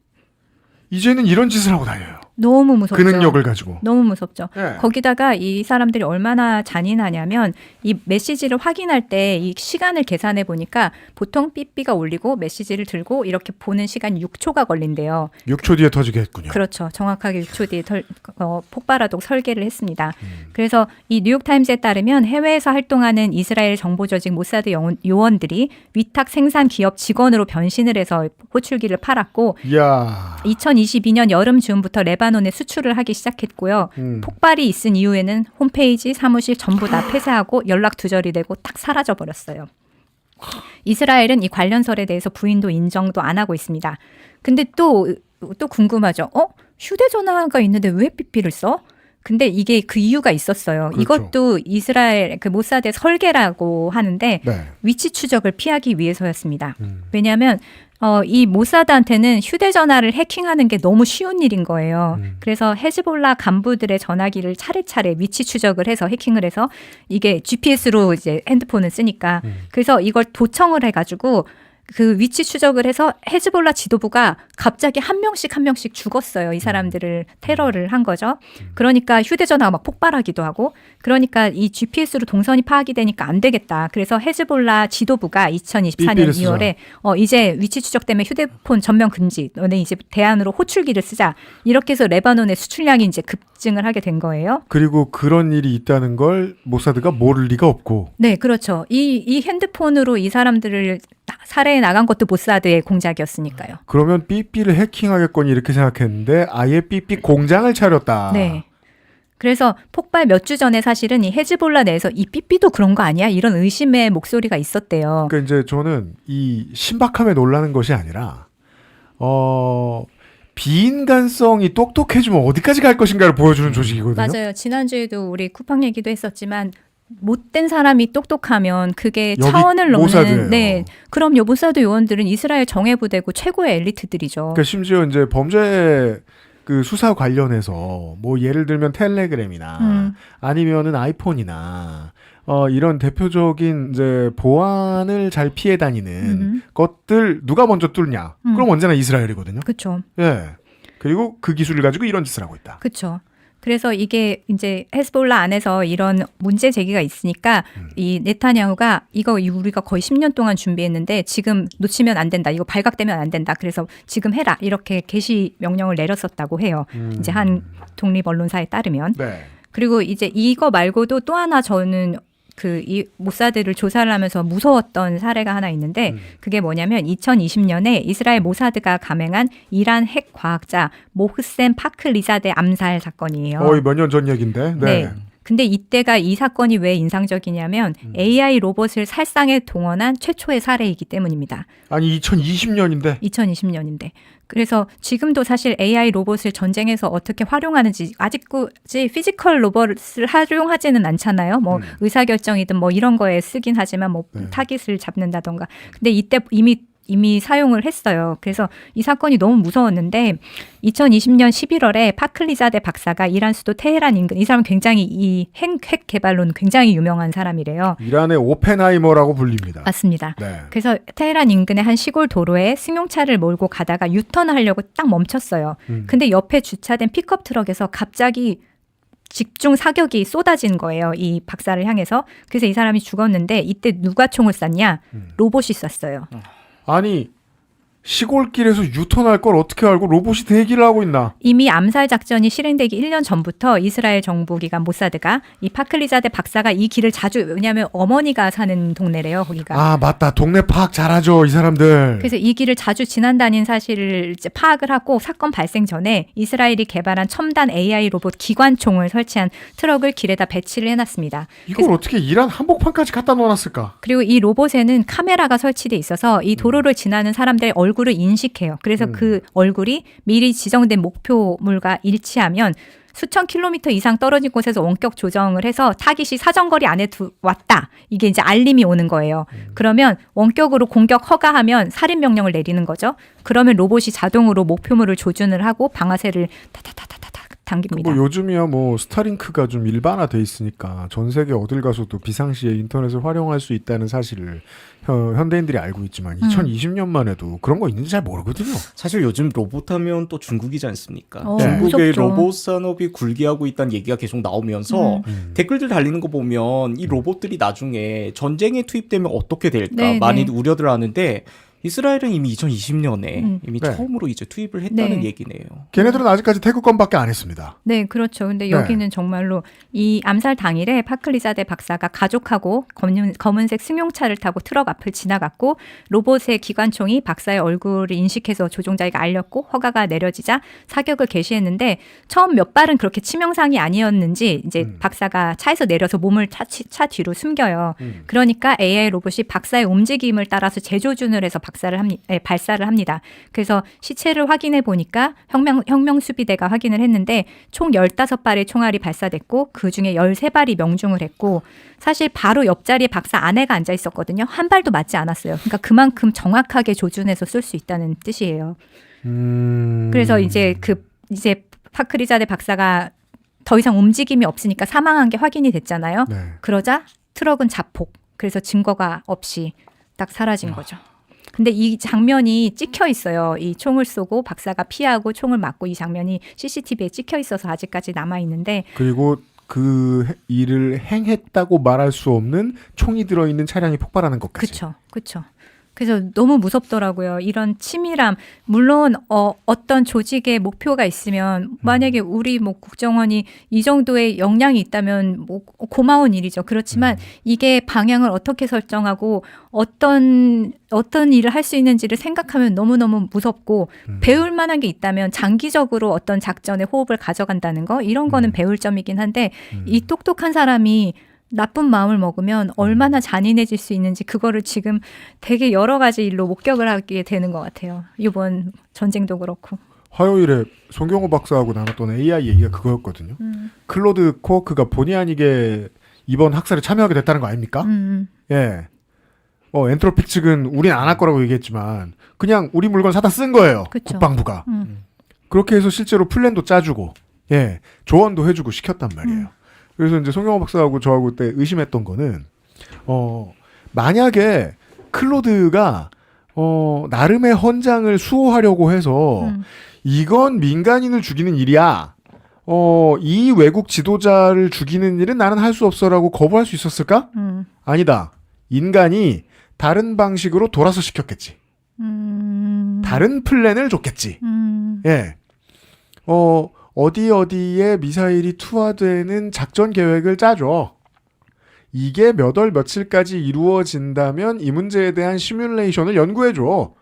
Speaker 1: 이제는 이런 짓을 하고 다녀요.
Speaker 2: 너무 무섭죠.
Speaker 1: 그 능력을 가지고.
Speaker 2: 너무 무섭죠.
Speaker 1: 네.
Speaker 2: 거기다가 이 사람들이 얼마나 잔인하냐면 이 메시지를 확인할 때 이 시간을 계산해 보니까 보통 삐삐가 울리고 메시지를 들고 이렇게 보는 시간이 6초가 걸린대요.
Speaker 1: 6초 뒤에 터지겠군요.
Speaker 2: 그렇죠. 정확하게 6초 뒤에 폭발하도록 설계를 했습니다. 그래서 이 뉴욕타임즈에 따르면 해외에서 활동하는 이스라엘 정보조직 모사드 요원들이 위탁 생산 기업 직원으로 변신을 해서 호출기를 팔았고
Speaker 1: 이야.
Speaker 2: 2022년 여름 즈음부터 레바논에 수출을 하기 시작했고요. 폭발이 있은 이후에는 홈페이지, 사무실 전부 다 폐쇄하고 연락 두절이 되고 딱 사라져 버렸어요. 이스라엘은 이 관련설에 대해서 부인도 인정도 안 하고 있습니다. 근데 또 궁금하죠. 휴대전화가 있는데 왜 삐삐를 써? 근데 이게 그 이유가 있었어요.
Speaker 1: 그렇죠.
Speaker 2: 이것도 이스라엘 그 모사드의 설계라고 하는데
Speaker 1: 네.
Speaker 2: 위치 추적을 피하기 위해서였습니다. 왜냐하면 이 모사드한테는 휴대전화를 해킹하는 게 너무 쉬운 일인 거예요. 그래서 헤즈볼라 간부들의 전화기를 차례차례 위치 추적을 해서 해킹을 해서 이게 GPS로 이제 핸드폰을 쓰니까 그래서 이걸 도청을 해가지고 그 위치 추적을 해서 헤즈볼라 지도부가 갑자기 한 명씩 죽었어요. 이 사람들을 테러를 한 거죠. 그러니까 휴대전화가 막 폭발하기도 하고 그러니까 이 GPS로 동선이 파악이 되니까 안 되겠다. 그래서 헤즈볼라 지도부가 2024년 2월에 이제 위치 추적 때문에 휴대폰 전면 금지. 너네 이제 대안으로 호출기를 쓰자. 이렇게 해서 레바논의 수출량이 이제 급증을 하게 된 거예요.
Speaker 1: 그리고 그런 일이 있다는 걸 모사드가 모를 리가 없고.
Speaker 2: 네, 그렇죠. 이 핸드폰으로 이 사람들을 살해해 나간 것도 모사드의 공작이었으니까요.
Speaker 1: 그러면 삐삐를 해킹하겠거니 이렇게 생각했는데 아예 삐삐 공장을 차렸다.
Speaker 2: 네. 그래서 폭발 몇 주 전에 사실은 이 헤즈볼라 내에서 이 삐삐도 그런 거 아니야? 이런 의심의 목소리가 있었대요.
Speaker 1: 그러니까 이제 저는 이 신박함에 놀라는 것이 아니라 비인간성이 똑똑해지면 어디까지 갈 것인가를 보여주는 조직이거든요.
Speaker 2: 맞아요. 지난주에도 우리 쿠팡 얘기도 했었지만 못된 사람이 똑똑하면 그게
Speaker 1: 여기
Speaker 2: 차원을
Speaker 1: 모사드예요.
Speaker 2: 넘는 네. 그럼 요 모사드 요원들은 이스라엘 정예부대고 최고의 엘리트들이죠.
Speaker 1: 그러니까 심지어 이제 범죄 그 수사 관련해서 뭐 예를 들면 텔레그램이나 아니면은 아이폰이나 이런 대표적인 이제 보안을 잘 피해 다니는 것들 누가 먼저 뚫냐? 그럼 언제나 이스라엘이거든요.
Speaker 2: 그렇죠.
Speaker 1: 예. 그리고 그 기술을 가지고 이런 짓을 하고 있다.
Speaker 2: 그렇죠. 그래서 이게 이제 헤즈볼라 안에서 이런 문제 제기가 있으니까 이 네타냐후가 이거 우리가 거의 10년 동안 준비했는데 지금 놓치면 안 된다. 이거 발각되면 안 된다. 그래서 지금 해라. 이렇게 개시 명령을 내렸었다고 해요. 이제 한 독립 언론사에 따르면.
Speaker 1: 네.
Speaker 2: 그리고 이제 이거 말고도 또 하나 저는 이 모사드를 조사를 하면서 무서웠던 사례가 하나 있는데 그게 뭐냐면 2020년에 이스라엘 모사드가 감행한 이란 핵 과학자 모흐센 파크리자데 암살 사건이에요.
Speaker 1: 거의 몇 년 전 얘기인데. 네.
Speaker 2: 네. 근데 이때가 이 사건이 왜 인상적이냐면 AI 로봇을 살상에 동원한 최초의 사례이기 때문입니다.
Speaker 1: 아니 2020년인데.
Speaker 2: 2020년인데. 그래서 지금도 사실 AI 로봇을 전쟁에서 어떻게 활용하는지 아직까지 피지컬 로봇을 활용하지는 않잖아요. 뭐 의사결정이든 뭐 이런 거에 쓰긴 하지만 뭐 타깃을 잡는다던가. 근데 이때 이미 사용을 했어요. 그래서 이 사건이 너무 무서웠는데 2020년 11월에 파클리자데 박사가 이란 수도 테헤란 인근 이 사람은 굉장히 이 핵 개발로는 굉장히 유명한 사람이래요.
Speaker 1: 이란의 오펜하이머라고 불립니다.
Speaker 2: 맞습니다.
Speaker 1: 네.
Speaker 2: 그래서 테헤란 인근의 한 시골 도로에 승용차를 몰고 가다가 유턴을 하려고 딱 멈췄어요. 근데 옆에 주차된 픽업 트럭에서 갑자기 집중 사격이 쏟아진 거예요. 이 박사를 향해서. 그래서 이 사람이 죽었는데 이때 누가 총을 쐈냐? 로봇이 쐈어요.
Speaker 1: 아니 시골길에서 유턴할 걸 어떻게 알고 로봇이 대기를 하고 있나?
Speaker 2: 이미 암살 작전이 실행되기 1년 전부터 이스라엘 정부기관 모사드가 이 파클리자데 박사가 이 길을 자주 왜냐하면 어머니가 사는 동네래요 거기가.
Speaker 1: 아 맞다. 동네 파악 잘하죠 이 사람들.
Speaker 2: 그래서 이 길을 자주 지난다는 사실을 이제 파악을 하고 사건 발생 전에 이스라엘이 개발한 첨단 AI 로봇 기관총을 설치한 트럭을 길에다 배치를 해놨습니다.
Speaker 1: 이걸 어떻게 이란 한복판까지 갖다 놓아놨을까?
Speaker 2: 그리고 이 로봇에는 카메라가 설치돼 있어서 이 도로를 지나는 사람들의 얼굴을 인식해요. 그래서 그 얼굴이 미리 지정된 목표물과 일치하면 수천 킬로미터 이상 떨어진 곳에서 원격 조정을 해서 타깃이 사정거리 안에 왔다. 이게 이제 알림이 오는 거예요. 그러면 원격으로 공격 허가하면 살인 명령을 내리는 거죠. 그러면 로봇이 자동으로 목표물을 조준을 하고 방아쇠를 타타타타타 당깁니다.
Speaker 1: 뭐 요즘이야 뭐 스타링크가 좀 일반화돼 있으니까 전 세계 어딜 가서도 비상시에 인터넷을 활용할 수 있다는 사실을 현대인들이 알고 있지만 2020년만 해도 그런 거 있는지 잘 모르거든요.
Speaker 3: 사실 요즘 로봇 하면 또 중국이지 않습니까?
Speaker 2: 어,
Speaker 3: 중국의
Speaker 2: 무섭죠.
Speaker 3: 로봇 산업이 굴기하고 있다는 얘기가 계속 나오면서 댓글들 달리는 거 보면 이 로봇들이 나중에 전쟁에 투입되면 어떻게 될까
Speaker 2: 네,
Speaker 3: 많이
Speaker 2: 네.
Speaker 3: 우려들 하는데 이스라엘은 이미 2020년에 이미
Speaker 1: 네.
Speaker 3: 처음으로 이제 투입을 했다는
Speaker 2: 네.
Speaker 3: 얘기네요.
Speaker 1: 걔네들은 아직까지 태극권밖에 안 했습니다.
Speaker 2: 네, 그렇죠. 근데 여기는 정말로 이 암살 당일에 파클리자데 박사가 가족하고 검은색 승용차를 타고 트럭 앞을 지나갔고 로봇의 기관총이 박사의 얼굴을 인식해서 조종자에게 알렸고 허가가 내려지자 사격을 개시했는데 처음 몇 발은 그렇게 치명상이 아니었는지 이제 박사가 차에서 내려서 몸을 차 뒤로 숨겨요. 그러니까 AI 로봇이 박사의 움직임을 따라서 재조준을 해서 발사를 합니다. 그래서 시체를 확인해 보니까 혁명 수비대가 확인을 했는데 총 15발의 총알이 발사됐고 그중에 13발이 명중을 했고 사실 바로 옆자리에 박사 아내가 앉아 있었거든요. 한 발도 맞지 않았어요. 그러니까 그만큼 정확하게 조준해서 쏠 수 있다는 뜻이에요. 그래서 이제 파크리자데 박사가 더 이상 움직임이 없으니까 사망한 게 확인이 됐잖아요.
Speaker 1: 네.
Speaker 2: 그러자 트럭은 자폭. 그래서 증거가 없이 딱 사라진 거죠. 근데 이 장면이 찍혀 있어요. 이 총을 쏘고 박사가 피하고 총을 맞고 이 장면이 CCTV에 찍혀 있어서 아직까지 남아 있는데
Speaker 1: 그리고 그 일을 행했다고 말할 수 없는 총이 들어있는 차량이 폭발하는 것까지.
Speaker 2: 그렇죠. 그래서 너무 무섭더라고요. 이런 치밀함. 물론 어떤 조직의 목표가 있으면 만약에 우리 뭐 국정원이 이 정도의 역량이 있다면 뭐 고마운 일이죠. 그렇지만 이게 방향을 어떻게 설정하고 어떤 일을 할 수 있는지를 생각하면 너무너무 무섭고 배울 만한 게 있다면 장기적으로 어떤 작전에 호흡을 가져간다는 거 이런 거는 배울 점이긴 한데 이 똑똑한 사람이 나쁜 마음을 먹으면 얼마나 잔인해질 수 있는지 그거를 지금 되게 여러 가지 일로 목격을 하게 되는 것 같아요. 이번 전쟁도 그렇고.
Speaker 1: 화요일에 송경호 박사하고 나눴던 AI 얘기가 그거였거든요. 클로드 코어크가 본의 아니게 이번 학살에 참여하게 됐다는 거 아닙니까? 예. 엔트로픽 측은 우린 안 할 거라고 얘기했지만 그냥 우리 물건 사다 쓴 거예요.
Speaker 2: 그쵸.
Speaker 1: 국방부가. 그렇게 해서 실제로 플랜도 짜주고 조언도 해주고 시켰단 말이에요. 그래서 이제 송영호 박사하고 저하고 그때 의심했던 거는 만약에 클로드가 나름의 헌장을 수호하려고 해서 이건 민간인을 죽이는 일이야. 이 외국 지도자를 죽이는 일은 나는 할 수 없어라고 거부할 수 있었을까? 아니다. 인간이 다른 방식으로 돌아서 시켰겠지. 다른 플랜을 줬겠지. 예. 어디에 미사일이 투하되는 작전 계획을 짜줘. 이게 몇 월 며칠까지 이루어진다면 이 문제에 대한 시뮬레이션을 연구해줘.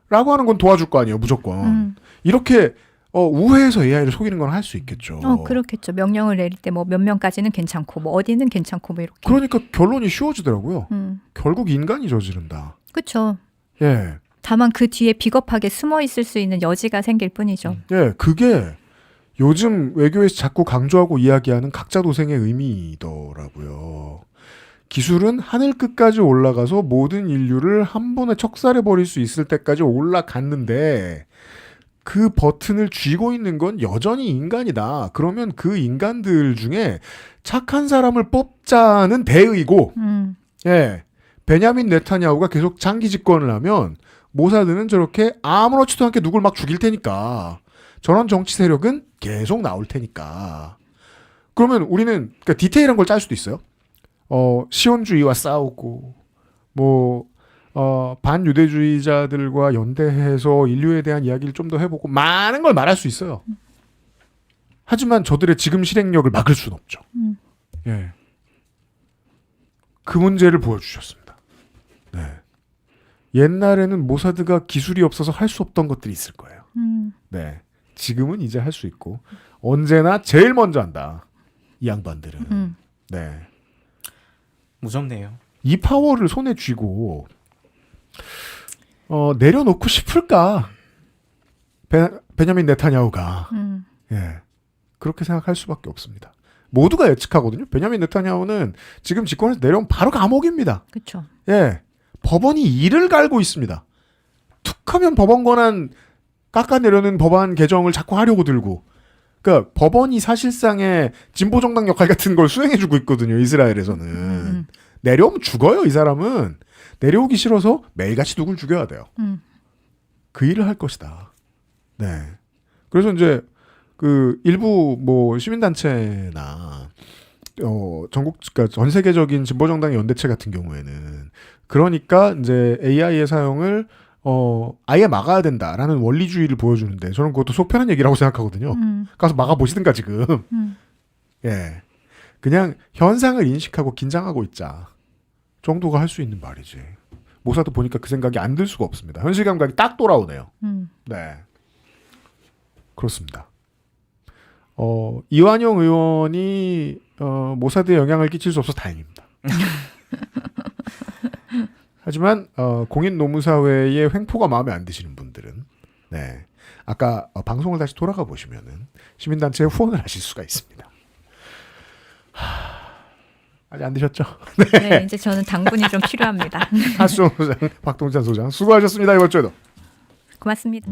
Speaker 1: 라고 하는 건 도와줄 거 아니에요, 무조건. 이렇게 우회해서 AI를 속이는 건 할 수 있겠죠.
Speaker 2: 그렇겠죠. 명령을 내릴 때 뭐 몇 명까지는 괜찮고 뭐 어디는 괜찮고 뭐 이렇게.
Speaker 1: 그러니까 결론이 쉬워지더라고요. 결국 인간이 저지른다.
Speaker 2: 그렇죠.
Speaker 1: 예.
Speaker 2: 다만 그 뒤에 비겁하게 숨어 있을 수 있는 여지가 생길 뿐이죠.
Speaker 1: 예, 그게 요즘 외교에서 자꾸 강조하고 이야기하는 각자 도생의 의미더라고요. 기술은 하늘 끝까지 올라가서 모든 인류를 한 번에 척살해버릴 수 있을 때까지 올라갔는데 그 버튼을 쥐고 있는 건 여전히 인간이다. 그러면 그 인간들 중에 착한 사람을 뽑자는 대의고 예, 베냐민 네타냐후가 계속 장기 집권을 하면 모사드는 저렇게 아무렇지도 않게 누굴 막 죽일 테니까 저런 정치 세력은 계속 나올 테니까. 그러면 우리는 그러니까 디테일한 걸 짤 수도 있어요. 시온주의와 싸우고 뭐 반유대주의자들과 연대해서 인류에 대한 이야기를 좀 더 해보고 많은 걸 말할 수 있어요. 하지만 저들의 지금 실행력을 막을 수는 없죠. 예. 그 문제를 보여주셨습니다. 네. 옛날에는 모사드가 기술이 없어서 할 수 없던 것들이 있을 거예요. 네. 지금은 이제 할 수 있고 언제나 제일 먼저 한다. 이 양반들은. 네.
Speaker 3: 무섭네요.
Speaker 1: 이 파워를 손에 쥐고 내려놓고 싶을까? 베냐민 네타냐후가 예. 그렇게 생각할 수밖에 없습니다. 모두가 예측하거든요. 베냐민 네타냐후는 지금 집권에서 내려오면 바로 감옥입니다.
Speaker 2: 그렇죠.
Speaker 1: 예. 법원이 이를 갈고 있습니다. 툭하면 법원 권한 깎아내려는 법안 개정을 자꾸 하려고 들고. 그러니까 법원이 사실상의 진보정당 역할 같은 걸 수행해주고 있거든요. 이스라엘에서는. 내려오면 죽어요. 이 사람은. 내려오기 싫어서 매일같이 누굴 죽여야 돼요. 그 일을 할 것이다. 네. 그래서 이제 그 일부 뭐 시민단체나 전국 그러니까 전 세계적인 진보정당의 연대체 같은 경우에는 그러니까 이제 AI의 사용을 아예 막아야 된다라는 원리주의를 보여주는데 저는 그것도 속편한 얘기라고 생각하거든요. 가서 막아보시든가 지금. 예. 그냥 현상을 인식하고 긴장하고 있자 정도가 할 수 있는 말이지. 모사도 보니까 그 생각이 안 들 수가 없습니다. 현실 감각이 딱 돌아오네요. 네. 그렇습니다. 이완용 의원이 모사드에 영향을 끼칠 수 없어서 다행입니다. 하지만 공인 노무사회의 횡포가 마음에 안 드시는 분들은 네. 아까 방송을 다시 돌아가 보시면은 시민단체에 후원을 하실 수가 있습니다. 아직 안 드셨죠?
Speaker 2: 네, 이제 저는 당분이 좀 필요합니다.
Speaker 1: 하수영 소장, 박동찬 소장 수고하셨습니다. 이번 주에도.
Speaker 2: 고맙습니다.